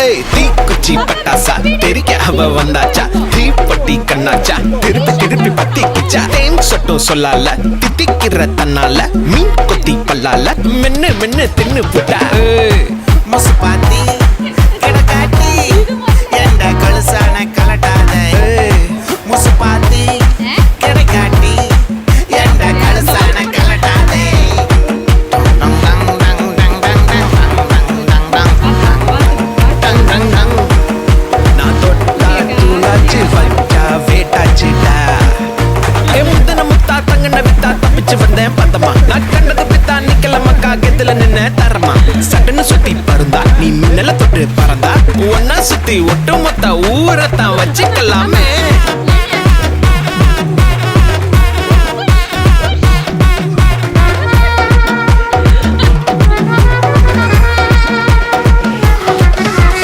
ஏய் தீக்குச்சி பட்டாசா தெரிக்க அவ வந்தாச்சா தீப்பட்டி கண்ணாச்சா திருப்பி திருப்பி பத்திக்குச்சா தேன் சொட்டும் சொல்லால தித்திக்கிற தன்னால மீன் கொத்தி பல்லால மென்னு மென்னு தின்னு புட்டா மொசு பாத்தி கிடக்காட்டி எந்த கழுசான கலட்டாத முசு பாத்தி கிடக்காட்டி எந்த கழுசான கலட்டாதே நான் தொட்டா தூளாச்சு வச்சா வேட்டாச்சுடா முந்தன முத்தா தங்கன வித்தா தப்பிச்சு வந்தேன் பத்தமா நான் கண்டது பித்தா நிக்கலமா காக்கத்துல நின்ன தரமா சட்டுன்னு சுத்தி பருந்தா நீ மின்னல தொட்டு பறந்தா ஒன்னா சுத்தி ஒட்டு மொத்த ஊரத்தான் வச்சுக்கலாமே